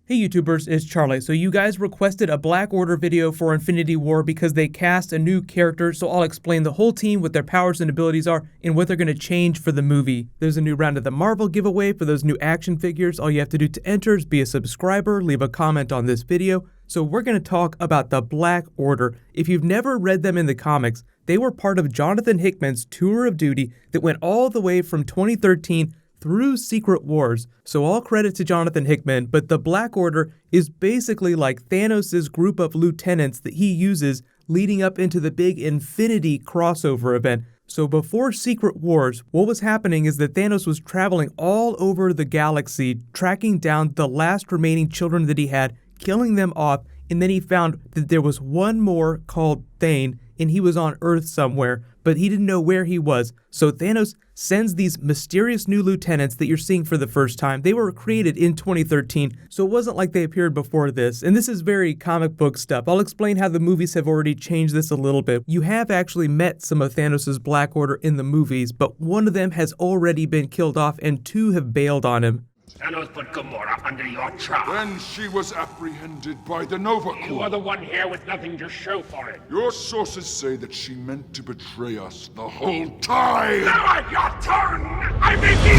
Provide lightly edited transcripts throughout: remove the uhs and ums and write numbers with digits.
Hey YouTubers, it's Charlie. So you guys requested a Black Order video for Infinity War because they cast a new character, so I'll explain the whole team, what their powers and abilities are, and what they're going to change for the movie. There's a new round of the Marvel giveaway for those new action figures. All you have to do to enter is be a subscriber, leave a comment on this video. So we're going to talk about the Black Order. If you've never read them in the comics, they were part of Jonathan Hickman's tour of duty that went all the way from 2013 through Secret Wars. So all credit to Jonathan Hickman, but the Black Order is basically like Thanos' group of lieutenants that he uses leading up into the big Infinity crossover event. So before Secret Wars, what was happening is that Thanos was traveling all over the galaxy, tracking down the last remaining children that he had, killing them off, and then he found that there was one more called Thane, and he was on Earth somewhere, but he didn't know where he was. So Thanos sends these mysterious new lieutenants that you're seeing for the first time. They were created in 2013, so it wasn't like they appeared before this. And this is very comic book stuff. I'll explain how the movies have already changed this a little bit. You have actually met some of Thanos' Black Order in the movies, but one of them has already been killed off and two have bailed on him. Thanos put Gamora under your charge. Then she was apprehended by the Nova Corps. You are the one here with nothing to show for it. Your sources say that she meant to betray us the whole time! Now your turn! I may be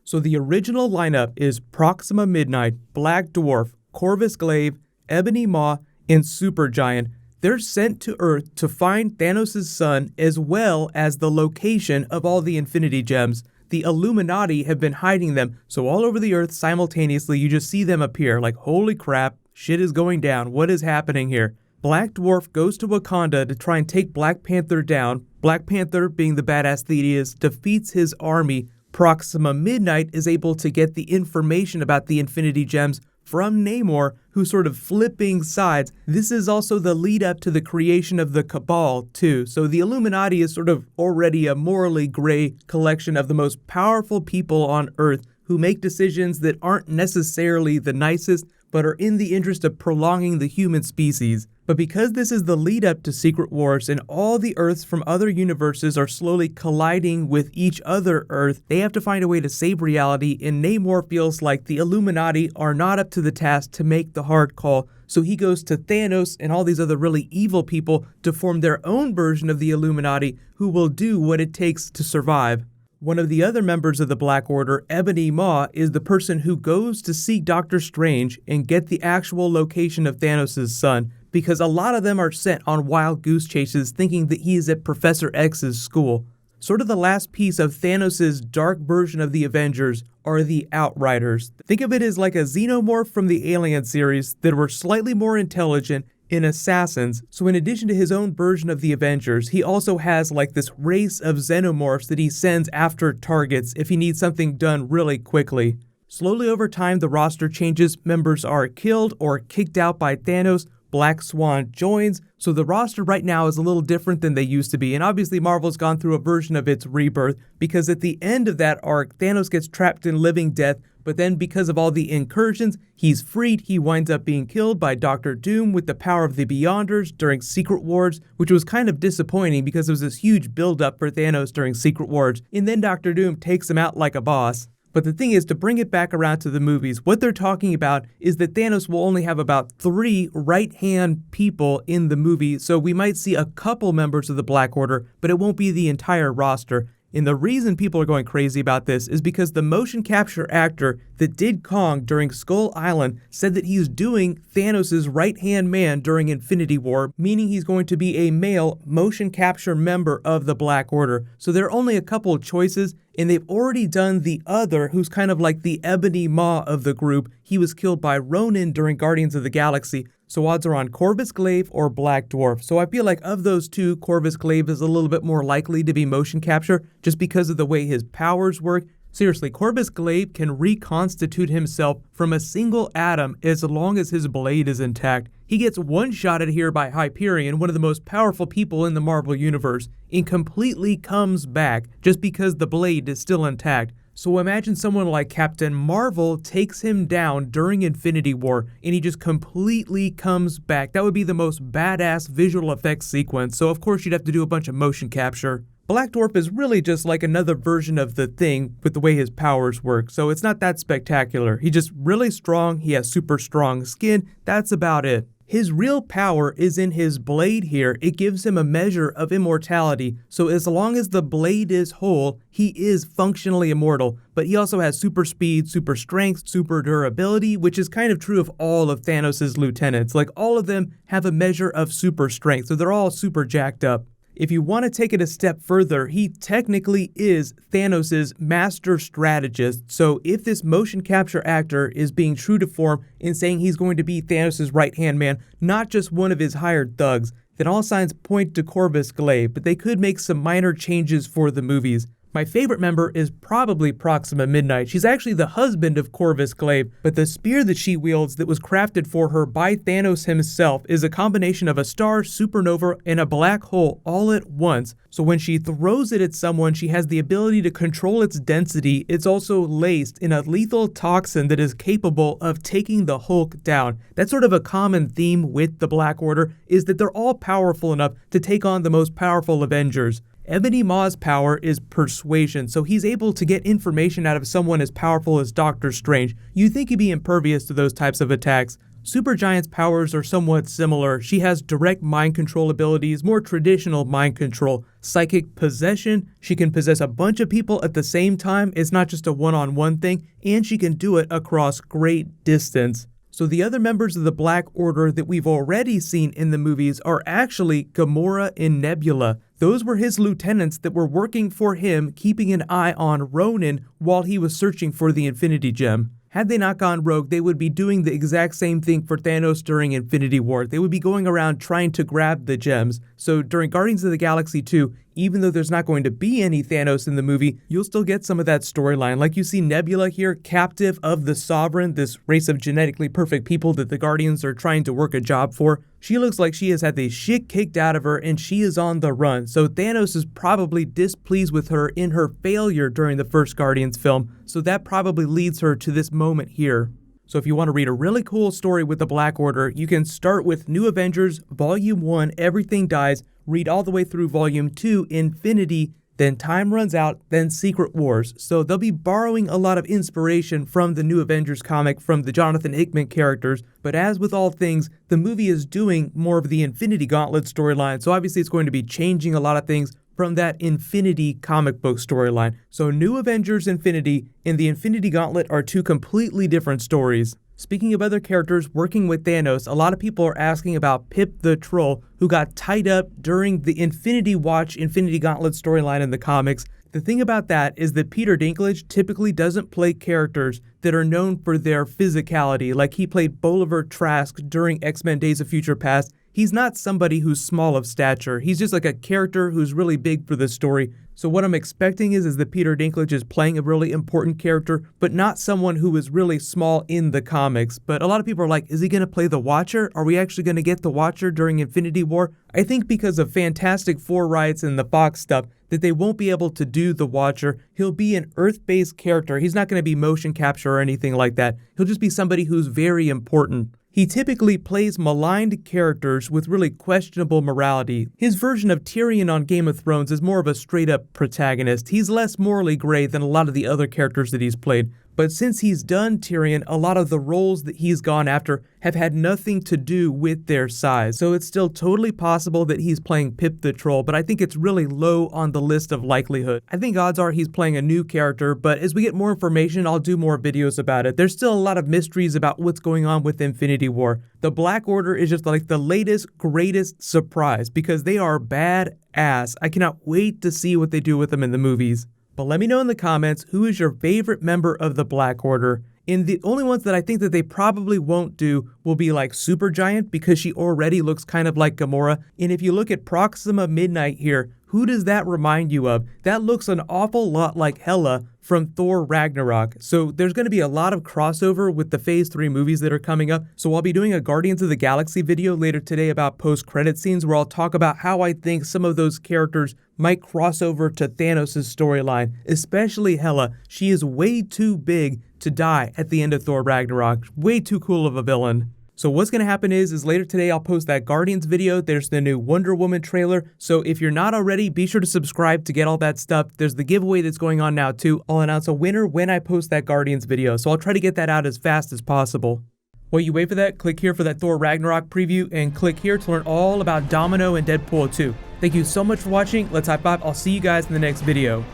So the original lineup is Proxima Midnight, Black Dwarf, Corvus Glaive, Ebony Maw, and Supergiant. They're sent to Earth to find Thanos' son as well as the location of all the Infinity Gems. The Illuminati have been hiding them, so all over the Earth simultaneously you just see them appear like, holy crap, shit is going down, what is happening here? Black Dwarf goes to Wakanda to try and take Black Panther down. Black Panther, being the badass that he is, defeats his army. Proxima Midnight is able to get the information about the Infinity Gems from Namor, who's sort of flipping sides. This is also the lead up to the creation of the Cabal, too. So the Illuminati is sort of already a morally gray collection of the most powerful people on Earth who make decisions that aren't necessarily the nicest, but are in the interest of prolonging the human species. But because this is the lead up to Secret Wars and all the Earths from other universes are slowly colliding with each other Earth, they have to find a way to save reality, and Namor feels like the Illuminati are not up to the task to make the hard call, so he goes to Thanos and all these other really evil people to form their own version of the Illuminati who will do what it takes to survive. One of the other members of the Black Order, Ebony Maw, is the person who goes to see Doctor Strange and get the actual location of Thanos' son, because a lot of them are sent on wild goose chases thinking that he is at Professor X's school. Sort of the last piece of Thanos' dark version of the Avengers are the Outriders. Think of it as like a xenomorph from the Alien series that were slightly more intelligent and assassins. So in addition to his own version of the Avengers, he also has like this race of xenomorphs that he sends after targets if he needs something done really quickly. Slowly over time, the roster changes. Members are killed or kicked out by Thanos. Black Swan joins, so the roster right now is a little different than they used to be, and obviously Marvel's gone through a version of its rebirth, because at the end of that arc, Thanos gets trapped in living death, but then because of all the incursions, he's freed. He winds up being killed by Doctor Doom with the power of the Beyonders during Secret Wars, which was kind of disappointing because there was this huge build-up for Thanos during Secret Wars, and then Doctor Doom takes him out like a boss. But the thing is, to bring it back around to the movies, what they're talking about is that Thanos will only have about 3 right-hand people in the movie, so we might see a couple members of the Black Order, but it won't be the entire roster. And the reason people are going crazy about this is because the motion capture actor that did Kong during Skull Island said that he's doing Thanos' right-hand man during Infinity War, meaning he's going to be a male motion capture member of the Black Order. So there are only a couple of choices, and they've already done the other, who's kind of like the Ebony Maw of the group. He was killed by Ronan during Guardians of the Galaxy. So odds are on Corvus Glaive or Black Dwarf. So I feel like of those two, Corvus Glaive is a little bit more likely to be motion capture just because of the way his powers work. Seriously, Corvus Glaive can reconstitute himself from a single atom as long as his blade is intact. He gets one-shotted here by Hyperion, one of the most powerful people in the Marvel Universe, and completely comes back just because the blade is still intact. So imagine someone like Captain Marvel takes him down during Infinity War and he just completely comes back. That would be the most badass visual effects sequence. So of course you'd have to do a bunch of motion capture. Black Dwarf is really just like another version of the Thing with the way his powers work, so it's not that spectacular. He's just really strong, he has super strong skin, that's about it. His real power is in his blade here. It gives him a measure of immortality, so as long as the blade is whole, he is functionally immortal. But he also has super speed, super strength, super durability, which is kind of true of all of Thanos' lieutenants. Like, all of them have a measure of super strength, so they're all super jacked up. If you want to take it a step further, he technically is Thanos' master strategist, so if this motion capture actor is being true to form in saying he's going to be Thanos' right-hand man, not just one of his hired thugs, then all signs point to Corvus Glaive, but they could make some minor changes for the movies. My favorite member is probably Proxima Midnight. She's actually the husband of Corvus Glaive, but the spear that she wields that was crafted for her by Thanos himself is a combination of a star, supernova, and a black hole all at once. So when she throws it at someone, she has the ability to control its density. It's also laced in a lethal toxin that is capable of taking the Hulk down. That's sort of a common theme with the Black Order, is that they're all powerful enough to take on the most powerful Avengers. Ebony Maw's power is persuasion, so he's able to get information out of someone as powerful as Doctor Strange. You'd think he'd be impervious to those types of attacks. Supergiant's powers are somewhat similar. She has direct mind control abilities, more traditional mind control. Psychic possession, she can possess a bunch of people at the same time, it's not just a one-on-one thing, and she can do it across great distance. So the other members of the Black Order that we've already seen in the movies are actually Gamora and Nebula. Those were his lieutenants that were working for him, keeping an eye on Ronan while he was searching for the Infinity Gem. Had they not gone rogue, they would be doing the exact same thing for Thanos during Infinity War. They would be going around trying to grab the gems. So during Guardians of the Galaxy 2, even though there's not going to be any Thanos in the movie, you'll still get some of that storyline. Like you see Nebula here, captive of the Sovereign, this race of genetically perfect people that the Guardians are trying to work a job for. She looks like she has had the shit kicked out of her and she is on the run. So Thanos is probably displeased with her in her failure during the first Guardians film. So that probably leads her to this moment here. So if you want to read a really cool story with the Black Order, you can start with New Avengers, Volume 1, Everything Dies, read all the way through Volume 2, Infinity, then Time Runs Out, then Secret Wars. So they'll be borrowing a lot of inspiration from the New Avengers comic from the Jonathan Hickman characters, but as with all things, the movie is doing more of the Infinity Gauntlet storyline, so obviously it's going to be changing a lot of things from that Infinity comic book storyline. So New Avengers Infinity and the Infinity Gauntlet are two completely different stories. Speaking of other characters working with Thanos, a lot of people are asking about Pip the Troll, who got tied up during the Infinity Watch Infinity Gauntlet storyline in the comics. The thing about that is that Peter Dinklage typically doesn't play characters that are known for their physicality, like he played Bolivar Trask during X-Men Days of Future Past. He's not somebody who's small of stature. He's just like a character who's really big for the story. So what I'm expecting is that Peter Dinklage is playing a really important character, but not someone who is really small in the comics. But a lot of people are like, is he going to play the Watcher? Are we actually going to get the Watcher during Infinity War? I think because of Fantastic Four rights and the Fox stuff, that they won't be able to do the Watcher. He'll be an Earth-based character. He's not going to be motion capture or anything like that. He'll just be somebody who's very important. He typically plays maligned characters with really questionable morality. His version of Tyrion on Game of Thrones is more of a straight-up protagonist. He's less morally gray than a lot of the other characters that he's played. But since he's done Tyrion, a lot of the roles that he's gone after have had nothing to do with their size. So it's still totally possible that he's playing Pip the Troll, but I think it's really low on the list of likelihood. I think odds are he's playing a new character, but as we get more information, I'll do more videos about it. There's still a lot of mysteries about what's going on with Infinity War. The Black Order is just like the latest, greatest surprise because they are badass. I cannot wait to see what they do with them in the movies. But let me know in the comments, who is your favorite member of the Black Order? And the only ones that I think that they probably won't do will be like Supergiant because she already looks kind of like Gamora. And if you look at Proxima Midnight here, who does that remind you of? That looks an awful lot like Hela from Thor Ragnarok. So there's going to be a lot of crossover with the Phase 3 movies that are coming up. So I'll be doing a Guardians of the Galaxy video later today about post-credit scenes where I'll talk about how I think some of those characters might cross over to Thanos' storyline, especially Hela. She is way too big to die at the end of Thor Ragnarok. Way too cool of a villain. So what's going to happen is later today I'll post that Guardians video. There's the new Wonder Woman trailer. So if you're not already, be sure to subscribe to get all that stuff. There's the giveaway that's going on now too. I'll announce a winner when I post that Guardians video. So I'll try to get that out as fast as possible. While you wait for that, click here for that Thor Ragnarok preview and click here to learn all about Domino and Deadpool 2. Thank you so much for watching. Let's high five. I'll see you guys in the next video.